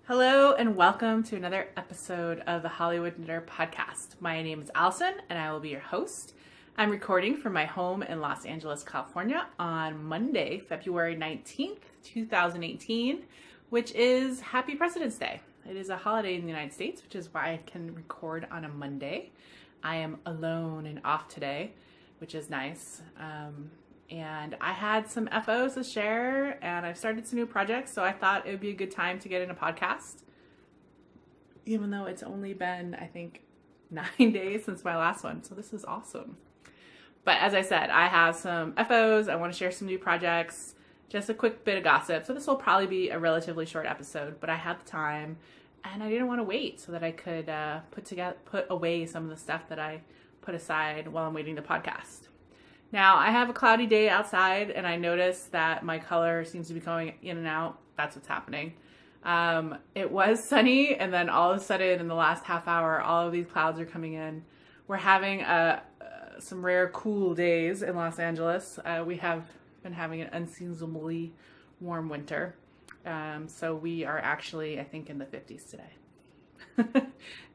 Hello and welcome to another episode of the Hollywood Knitter podcast. My name is Allison and I will be your host. I'm recording from my home in Los Angeles, California on Monday, February 19th, 2018, which is Happy President's Day. It is a holiday in the United States, which is why I can record on a Monday. I am alone and off today, which is nice. And I had some FOs to share and I've started some new projects, so I thought it would be a good time to get in a podcast. Even though it's only been, I think, 9 days since my last one, so this is awesome. But as I said, I have some FOs, I want to share some new projects, just a quick bit of gossip. So this will probably be a relatively short episode, but I had the time and I didn't want to wait so that I could put away some of the stuff that I put aside while I'm waiting to podcast. Now, I have a cloudy day outside, and I noticed that my color seems to be going in and out. That's what's happening. It was sunny, and then all of a sudden, in the last half hour, all of these clouds are coming in. We're having some rare cool days in Los Angeles. We have been having an unseasonably warm winter. So we are actually, I think, in the 50s today.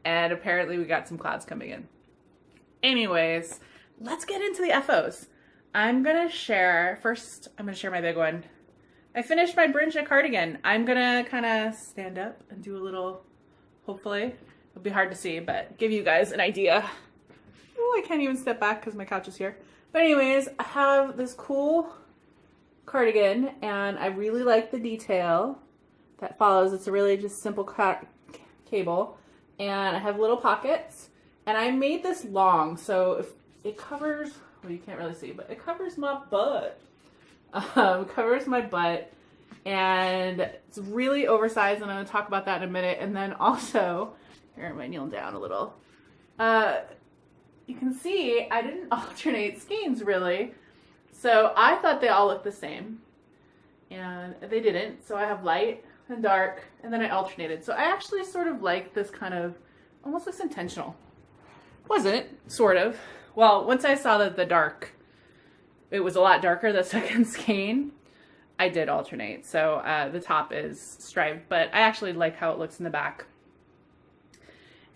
And apparently we got some clouds coming in. Anyways, let's get into the FOs. I'm going to share my big one. I finished my Bridget Cardigan. I'm going to kind of stand up and do a little, hopefully, it'll be hard to see, but give you guys an idea. Oh, I can't even step back because my couch is here. But anyways, I have this cool cardigan and I really like the detail that follows. It's a really just simple cable and I have little pockets and I made this long, so if it covers, well, you can't really see, but it covers my butt. Covers my butt, and it's really oversized, and I'm going to talk about that in a minute. And then also, here, I might kneel down a little. You can see I didn't alternate skeins, really. So I thought they all looked the same, and they didn't. So I have light and dark, and then I alternated. So I actually sort of like this kind of, almost looks intentional. Wasn't, sort of. Well, once I saw that it was a lot darker, the second skein, I did alternate. So the top is striped, but I actually like how it looks in the back.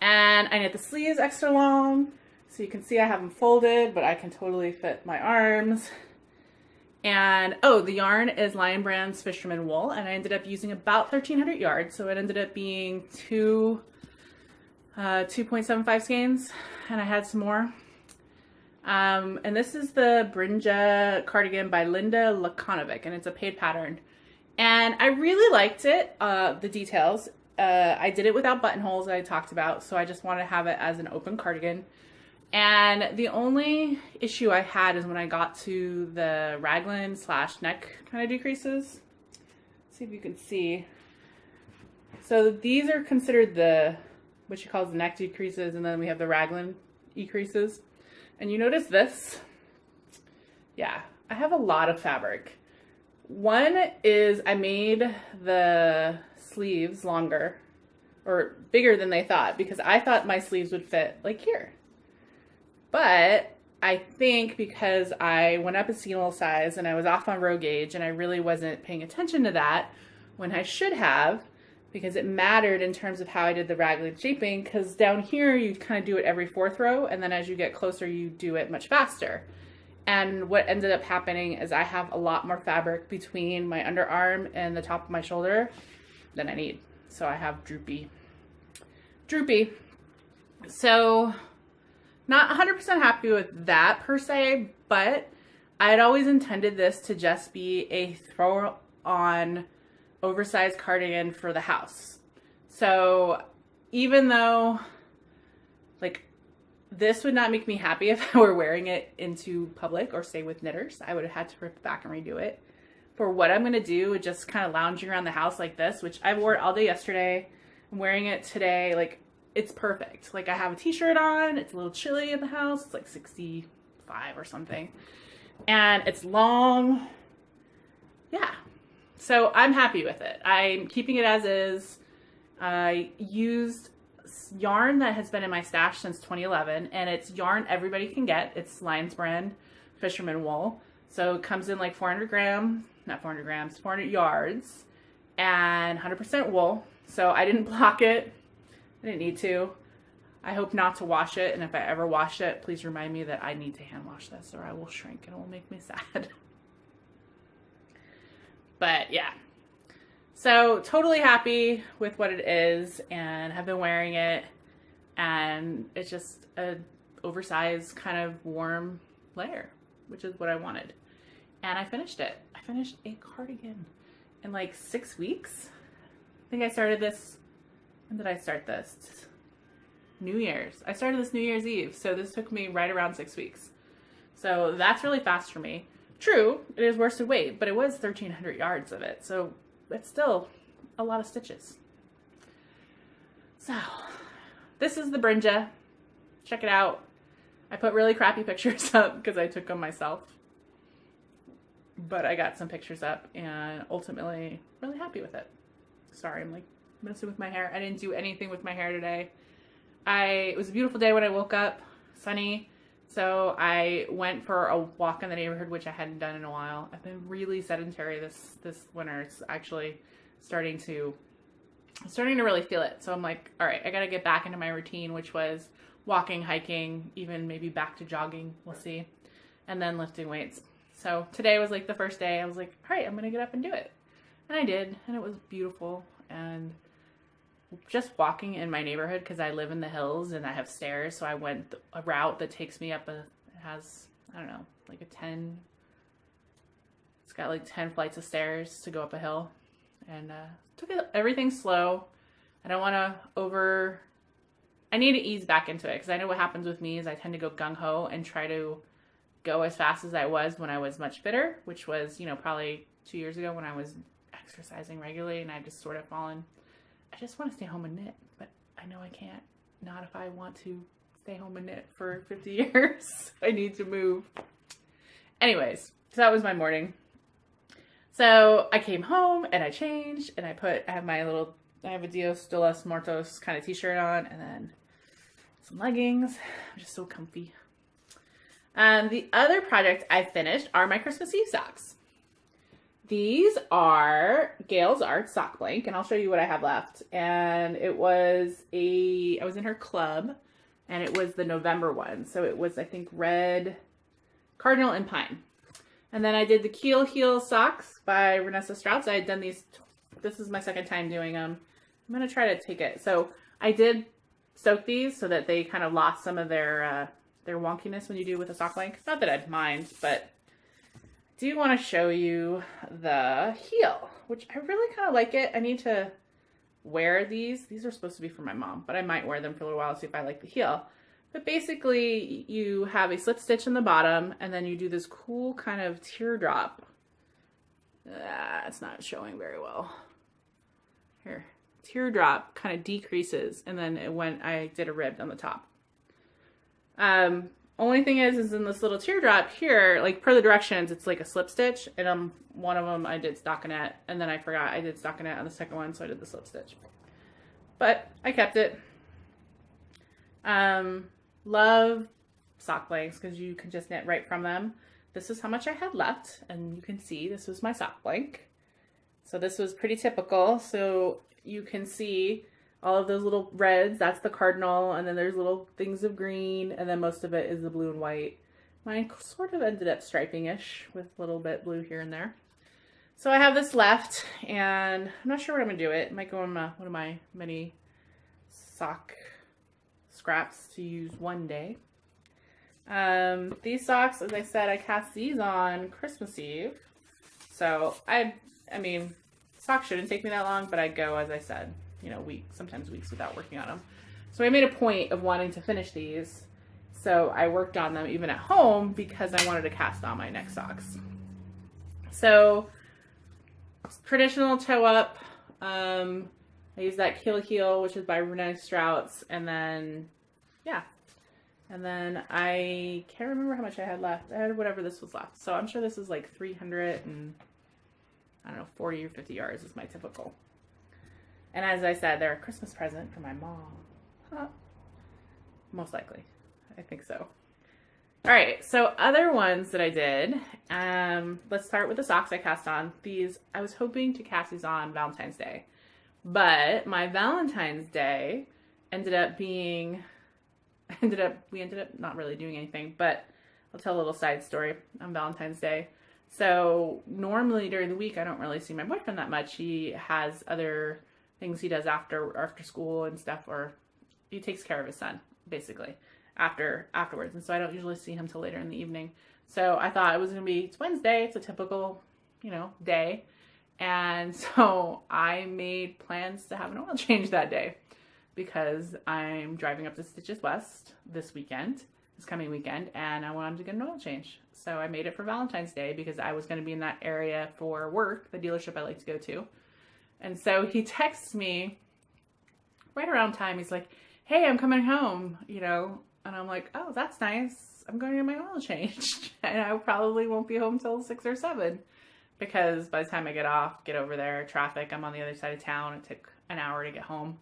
And I knit the sleeves extra long, so you can see I have them folded, but I can totally fit my arms. And, oh, the yarn is Lion Brand's Fisherman Wool, and I ended up using about 1,300 yards, so it ended up being 2.75 skeins, and I had some more. And this is the Bridget Cardigan by Linda Lakonovic, and it's a paid pattern. And I really liked it, the details. I did it without buttonholes that I talked about, so I just wanted to have it as an open cardigan. And the only issue I had is when I got to the raglan / neck kind of decreases. Let's see if you can see. So these are considered what she calls the neck decreases, and then we have the raglan decreases. And you notice this? Yeah, I have a lot of fabric. One is I made the sleeves longer or bigger than they thought because I thought my sleeves would fit like here. But I think because I went up a seasonal size and I was off on row gauge and I really wasn't paying attention to that when I should have, because it mattered in terms of how I did the raglan shaping, because down here you kind of do it every 4th row, and then as you get closer you do it much faster. And what ended up happening is I have a lot more fabric between my underarm and the top of my shoulder than I need. So I have droopy. So not 100% happy with that per se, but I had always intended this to just be a throw on oversized cardigan for the house. So even though like this would not make me happy if I were wearing it into public or say with knitters, I would have had to rip it back and redo it. For what I'm going to do, just kind of lounging around the house like this, which I wore it all day yesterday, I'm wearing it today, like it's perfect. Like I have a t-shirt on, it's a little chilly in the house, it's like 65 or something, and it's long. Yeah. So I'm happy with it. I'm keeping it as is. I used yarn that has been in my stash since 2011, and it's yarn everybody can get. It's Lion's Brand Fisherman Wool. So it comes in like 400 yards and 100% wool. So I didn't block it. I didn't need to. I hope not to wash it, and if I ever wash it, please remind me that I need to hand wash this or I will shrink and it will make me sad. But yeah. So totally happy with what it is and have been wearing it, and it's just a oversized kind of warm layer, which is what I wanted. And I finished it. I finished a cardigan in like 6 weeks. I think I started this, when did I start this? New Year's. I started this New Year's Eve, so this took me right around 6 weeks. So that's really fast for me. True, it is worsted weight, but it was 1,300 yards of it, so it's still a lot of stitches. So, this is the Brinja. Check it out. I put really crappy pictures up because I took them myself. But I got some pictures up and ultimately really happy with it. Sorry, I'm like messing with my hair. I didn't do anything with my hair today. It was a beautiful day when I woke up, sunny. So I went for a walk in the neighborhood, which I hadn't done in a while. I've been really sedentary this winter. It's actually starting to really feel it. So I'm like, all right, I got to get back into my routine, which was walking, hiking, even maybe back to jogging. We'll see. And then lifting weights. So today was like the first day. I was like, all right, I'm going to get up and do it. And I did. And it was beautiful. And just walking in my neighborhood, because I live in the hills and I have stairs, so I went a route that takes me up it has, I don't know, like it's got like 10 flights of stairs to go up a hill, and took everything slow. I don't want to I need to ease back into it, because I know what happens with me is I tend to go gung-ho and try to go as fast as I was when I was much fitter, which was, probably 2 years ago when I was exercising regularly, and I've just sort of fallen. I just want to stay home and knit, but I know I can't. Not if I want to stay home and knit for 50 years. I need to move. Anyways, so that was my morning. So I came home and I changed, and I have a Dios de los Muertos kind of t-shirt on, and then some leggings. I'm just so comfy. The other project I finished are my Christmas Eve socks. These are Gail's Art sock blank, and I'll show you what I have left. And I was in her club, and it was the November one. So it was, I think, red, cardinal, and pine. And then I did the Keel Heel socks by Renessa Strauss. I had done these, this is my second time doing them. I'm going to try to take it. So I did soak these so that they kind of lost some of their wonkiness when you do with a sock blank. Not that I'd mind, but do want to show you the heel, which I really kind of like it. I need to wear these. These are supposed to be for my mom, but I might wear them for a little while to see if I like the heel. But basically, you have a slip stitch in the bottom, and then you do this cool kind of teardrop. It's not showing very well. Here, teardrop kind of decreases, and then I did a rib on the top. Only thing is in this little teardrop here, like per the directions, it's like a slip stitch, and one of them I did stockinette, and then I forgot I did stockinette on the second one, so I did the slip stitch. But I kept it. Love sock blanks because you can just knit right from them. This is how much I had left, and you can see this was my sock blank. So this was pretty typical. So you can see all of those little reds, that's the cardinal, and then there's little things of green, and then most of it is the blue and white. Mine sort of ended up striping-ish with a little bit blue here and there. So I have this left, and I'm not sure what I'm going to do it. It might go in one of my many sock scraps to use one day. These socks, as I said, I cast these on Christmas Eve. So I mean, socks shouldn't take me that long, but I go, as I said, sometimes weeks without working on them. So I made a point of wanting to finish these. So I worked on them even at home because I wanted to cast on my next socks. So traditional toe up. I use that Keel Heel, which is by Renessa Strauss. And then, yeah. And then I can't remember how much I had left. I had whatever this was left. So I'm sure this is like 300 and, I don't know, 40 or 50 yards is my typical. And as I said, they're a Christmas present for my mom. Huh. Most likely. I think so. All right, so other ones that I did. Let's start with the socks I cast on. These, I was hoping to cast these on Valentine's Day. But my Valentine's Day ended up we ended up not really doing anything, but I'll tell a little side story on Valentine's Day. So normally during the week, I don't really see my boyfriend that much. He has other things he does after school and stuff, or he takes care of his son basically afterwards. And so I don't usually see him till later in the evening. So I thought it's Wednesday. It's a typical, day. And so I made plans to have an oil change that day because I'm driving up to Stitches West this coming weekend, and I wanted to get an oil change. So I made it for Valentine's Day because I was going to be in that area for work, the dealership I like to go to. And so he texts me right around time. He's like, hey, I'm coming home, and I'm like, oh, that's nice. I'm going to get my oil changed. And I probably won't be home till 6 or 7 because by the time I get over there, traffic, I'm on the other side of town. It took an hour to get home.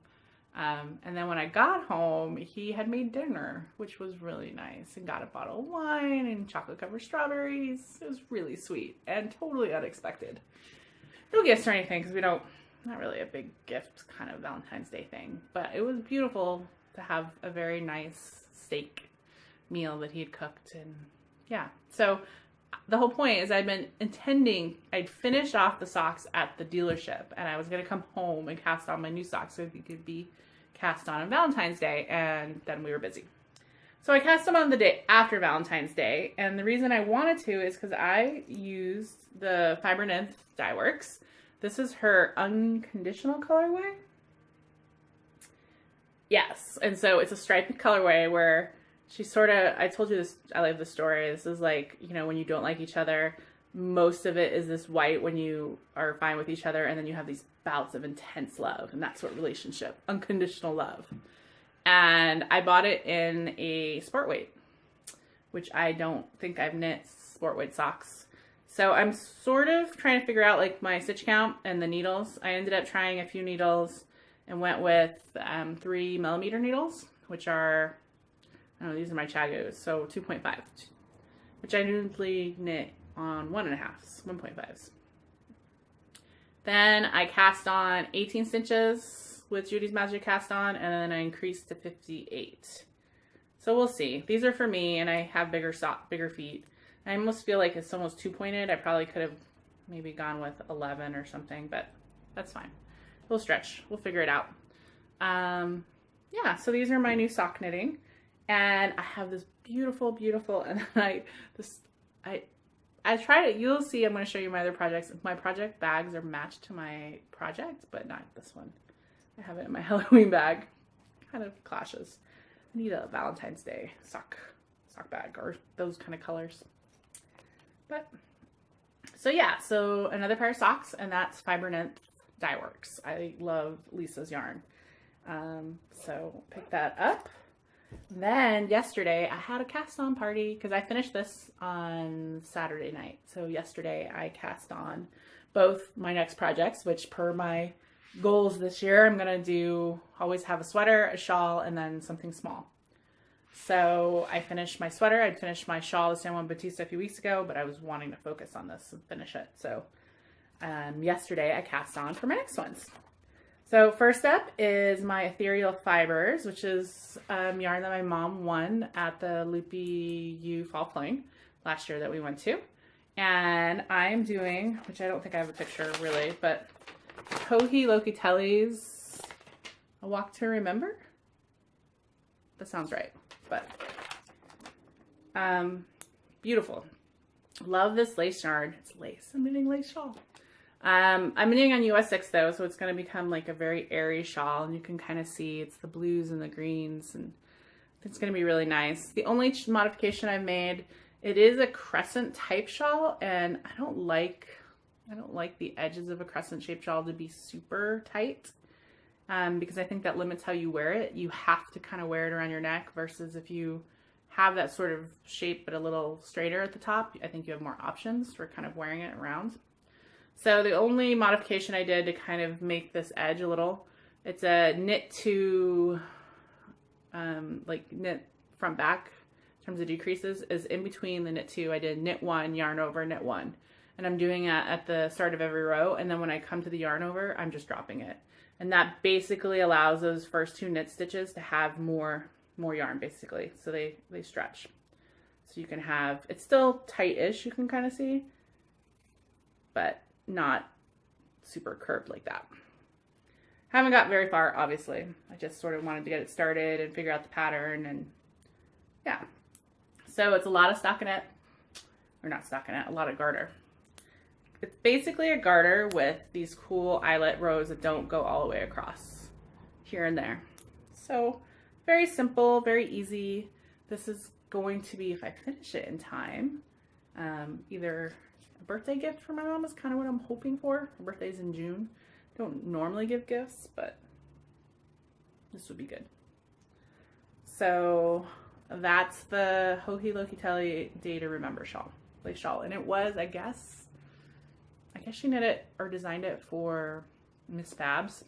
And then when I got home, he had made dinner, which was really nice, and got a bottle of wine and chocolate covered strawberries. It was really sweet and totally unexpected. No gifts or anything because not really a big gift kind of Valentine's Day thing, but it was beautiful to have a very nice steak meal that he had cooked. And yeah, so the whole point is I'd finished off the socks at the dealership, and I was going to come home and cast on my new socks so they could be cast on Valentine's Day, and then we were busy. So I cast them on the day after Valentine's Day, and the reason I wanted to is because I used the Fiber Nymph Dye Works. This is her unconditional colorway. Yes, and so it's a striped colorway where I told you this, I love the story. This is like, when you don't like each other, most of it is this white when you are fine with each other, and then you have these bouts of intense love, and that's what relationship, unconditional love. And I bought it in a sport weight, which I don't think I've knit sport weight socks. So I'm sort of trying to figure out like my stitch count and the needles. I ended up trying a few needles and went with 3mm needles, which are, I don't know, these are my Chagos, so 2.5, which I usually knit on 1.5s. Then I cast on 18 stitches with Judy's Magic Cast On, and then I increased to 58. So we'll see. These are for me, and I have bigger feet. I almost feel like it's almost too pointed. I probably could have maybe gone with 11 or something, but that's fine. We'll stretch. We'll figure it out. Yeah, so these are my new sock knitting, and I have this beautiful, and I tried it. You'll see. I'm going to show you my other projects. My project bags are matched to my project, but not this one. I have it in my Halloween bag. Kind of clashes. I need a Valentine's Day sock bag or those kind of colors. But so yeah, so another pair of socks, and that's Fiber Nymph Dye Works. I love Lisa's yarn. So pick that up. Then yesterday I had a cast on party because I finished this on Saturday night. So yesterday I cast on both my next projects, which per my goals this year, I'm going to always have a sweater, a shawl, and then something small. So I finished my sweater. I'd finished my shawl, the San Juan Batista, a few weeks ago, but I was wanting to focus on this and finish it. So yesterday I cast on for my next ones. So first up is my Ethereal Fibers, which is yarn that my mom won at the Loopy U Fall Fling last year that we went to. And I'm doing, which I don't think I have a picture really, but Tohi Locatelli's A Walk to Remember? That sounds right, but beautiful. Love this lace yarn. It's lace. I'm knitting lace shawl. I'm knitting on US 6 though, so it's going to become like a very airy shawl, and you can kind of see it's the blues and the greens, and it's going to be really nice. The only modification I've made, it is a crescent type shawl, and I don't like the edges of a crescent shaped shawl to be super tight, because I think that limits how you wear it. You have to kind of wear it around your neck, versus if you have that sort of shape but a little straighter at the top, I think you have more options for kind of wearing it around. So the only modification I did to kind of make this edge a little, it's a knit to, like knit front back in terms of decreases, is in between the knit two. I did knit one, yarn over, knit one. and I'm doing it at the start of every row, and then when I come to the yarn over, I'm just dropping it. And that basically allows those first 2 knit stitches to have more yarn basically, so they stretch. So you can have, it's still tight-ish, you can kind of see, but not super curved like that. Haven't got very far, obviously. I just sort of wanted to get it started and figure out the pattern, and yeah. So it's a lot of stockinette, or not stockinette, a lot of garter. It's basically a garter with these cool eyelet rows that don't go all the way across here and there. So very simple, very easy. This is going to be, if I finish it in time, either a birthday gift for my mom is kind of what I'm hoping for. Her birthday's in June. Don't normally give gifts, but this would be good. So that's the Hohi Loki Telly Day to Remember shawl, lace shawl. And it was, I guess she knit it or designed it for Miss Fabs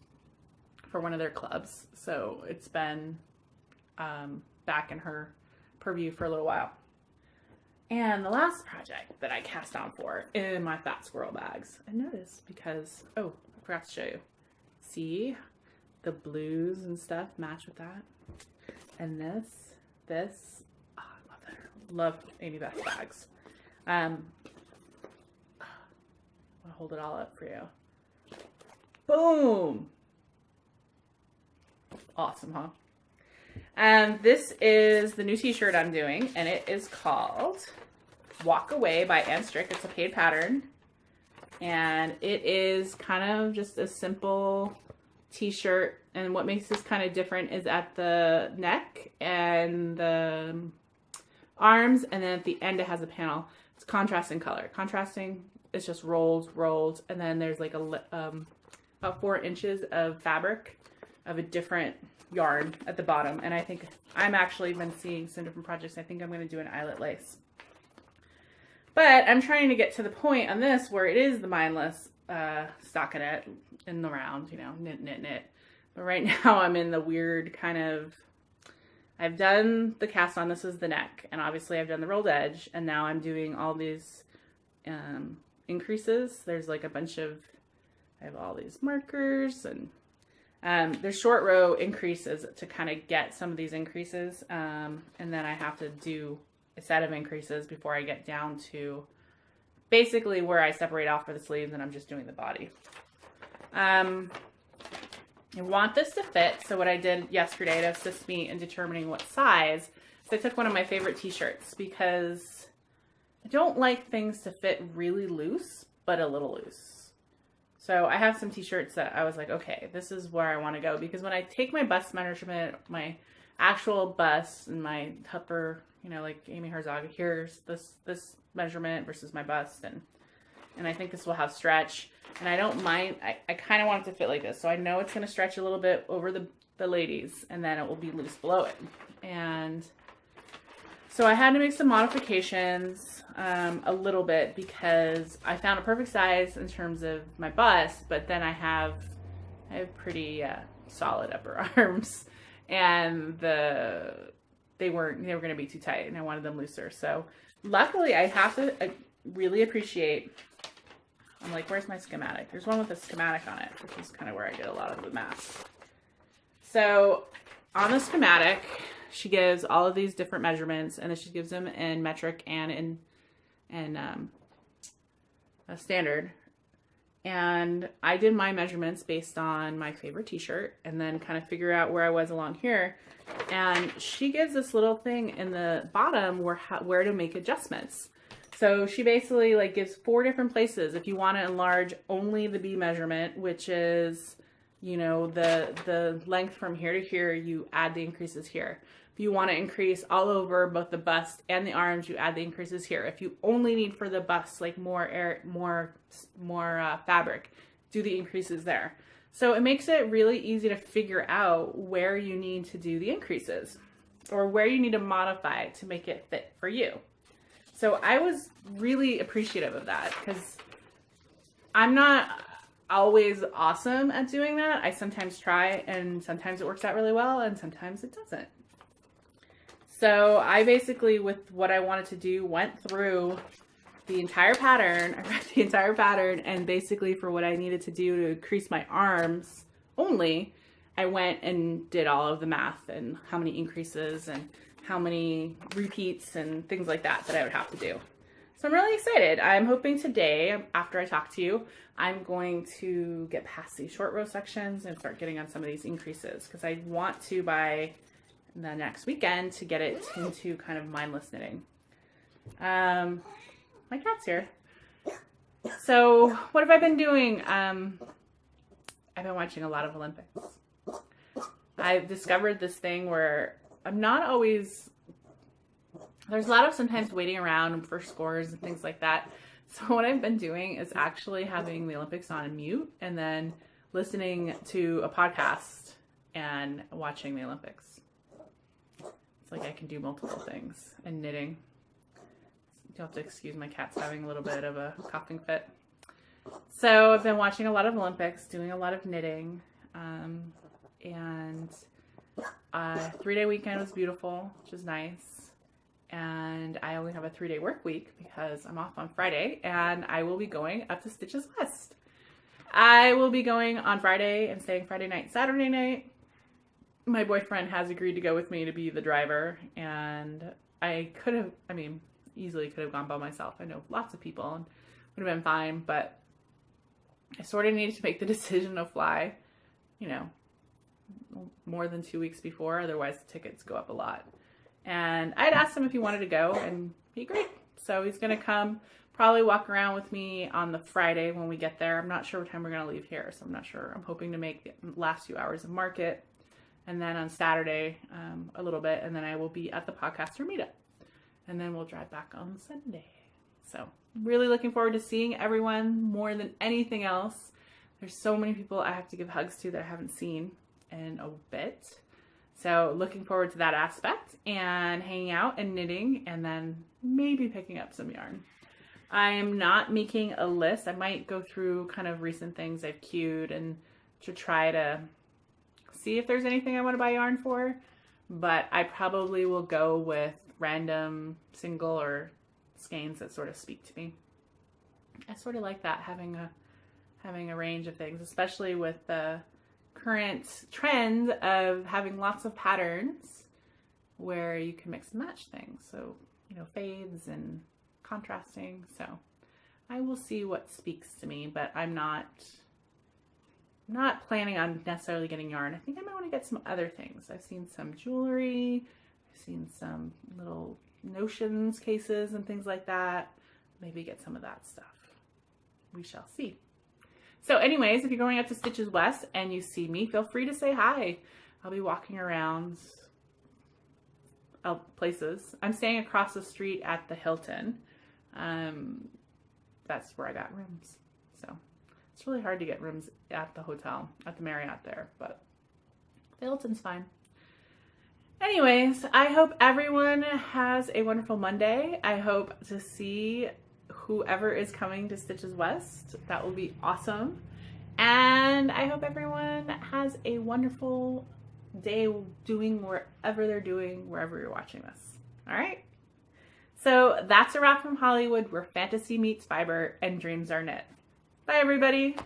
for one of their clubs. So it's been back in her purview for a little while. And the last project that I cast on for in my Fat Squirrel bags, I noticed because, oh, I forgot to show you. See, the blues and stuff match with that. And this, oh, I love that. Love Amy Beth bags. I'll hold it all up for you. Boom! Awesome, huh? And this is the new t-shirt I'm doing, and it is called Walk Away by Ann Strick. It's a paid pattern, and it is kind of just a simple t-shirt, and what makes this kind of different is at the neck and the arms, and then at the end it has a panel. It's contrasting color. Contrasting is just rolled, and then there's like about 4 inches of fabric of a different yarn at the bottom. And I think I'm actually been seeing some different projects. I think I'm going to do an eyelet lace, but I'm trying to get to the point on this where it is the mindless stockinette in the round, you know, knit. But right now I'm in the weird kind of, I've done the cast on, this is the neck, and obviously I've done the rolled edge, and now I'm doing all these increases. There's like a bunch of, I have all these markers, and there's short row increases to kind of get some of these increases, and then I have to do a set of increases before I get down to basically where I separate off for the sleeves, and I'm just doing the body. I want this to fit, so what I did yesterday to assist me in determining what size, so I took one of my favorite t-shirts, because I don't like things to fit really loose, but a little loose. So I have some t-shirts that I was like, okay, this is where I want to go, because when I take my bust measurement, my actual bust and my upper, you know, like Amy Herzog, here's this measurement versus my bust, and I think this will have stretch, and I don't mind. I kind of want it to fit like this, so I know it's going to stretch a little bit over the ladies, and then it will be loose below it. And so I had to make some modifications a little bit, because I found a perfect size in terms of my bust, but then I have pretty solid upper arms, and they were going to be too tight, and I wanted them looser. So luckily I have to really appreciate, I'm like, where's my schematic? There's one with a schematic on it, which is kind of where I get a lot of the math. So on the schematic, she gives all of these different measurements, and then she gives them in metric and in a standard. And I did my measurements based on my favorite t-shirt, and then kind of figure out where I was along here. And she gives this little thing in the bottom where to make adjustments. So she basically like gives 4 different places. If you want to enlarge only the B measurement, which is, you know, the length from here to here, you add the increases here. If you want to increase all over both the bust and the arms, you add the increases here. If you only need for the bust, like more fabric, do the increases there. So it makes it really easy to figure out where you need to do the increases, or where you need to modify to make it fit for you. So I was really appreciative of that, because I'm not always awesome at doing that. I sometimes try, and sometimes it works out really well, and sometimes it doesn't. So I basically, with what I wanted to do, went through the entire pattern. I read the entire pattern, and basically for what I needed to do to increase my arms only, I went and did all of the math and how many increases and how many repeats and things like that I would have to do. So I'm really excited. I'm hoping today, after I talk to you, I'm going to get past these short row sections and start getting on some of these increases, because I want to, by the next weekend, to get it into kind of mindless knitting. My cat's here. So what have I been doing? I've been watching a lot of Olympics. I've discovered this thing where I'm not always, there's a lot of sometimes waiting around for scores and things like that. So what I've been doing is actually having the Olympics on mute and then listening to a podcast and watching the Olympics. It's like I can do multiple things, and knitting. You'll have to excuse my cat's having a little bit of a coughing fit. So I've been watching a lot of Olympics, doing a lot of knitting, and a 3-day weekend was beautiful, which is nice. And I only have a 3-day work week because I'm off on Friday, and I will be going up to Stitches West. I will be going on Friday and staying Friday night, Saturday night. My boyfriend has agreed to go with me to be the driver, and I could have, easily could have gone by myself. I know lots of people and would have been fine, but I sort of needed to make the decision to fly, more than 2 weeks before, otherwise the tickets go up a lot. And I'd asked him if he wanted to go, and he agreed. So he's going to come, probably walk around with me on the Friday when we get there. I'm not sure what time we're going to leave here, so I'm not sure. I'm hoping to make the last few hours of market, and then on Saturday a little bit, and then I will be at the podcaster meetup. And then we'll drive back on Sunday. So really looking forward to seeing everyone more than anything else. There's so many people I have to give hugs to that I haven't seen in a bit. So looking forward to that aspect and hanging out and knitting, and then maybe picking up some yarn. I am not making a list. I might go through kind of recent things I've queued and to try to see if there's anything I want to buy yarn for. But I probably will go with random single or skeins that sort of speak to me. I sort of like that, having a range of things, especially with the current trend of having lots of patterns where you can mix and match things. So, fades and contrasting. So I will see what speaks to me, but I'm not planning on necessarily getting yarn. I think I might want to get some other things. I've seen some jewelry, I've seen some little notions cases and things like that. Maybe get some of that stuff. We shall see. So anyways, if you're going up to Stitches West and you see me, feel free to say hi. I'll be walking around places. I'm staying across the street at the Hilton. That's where I got rooms. So it's really hard to get rooms at the hotel, at the Marriott there, but the Hilton's fine. Anyways, I hope everyone has a wonderful Monday. I hope to see whoever is coming to Stitches West. That will be awesome. And I hope everyone has a wonderful day doing wherever they're doing, wherever you're watching this. All right? So that's a wrap from Hollywood, where fantasy meets fiber and dreams are knit. Bye, everybody.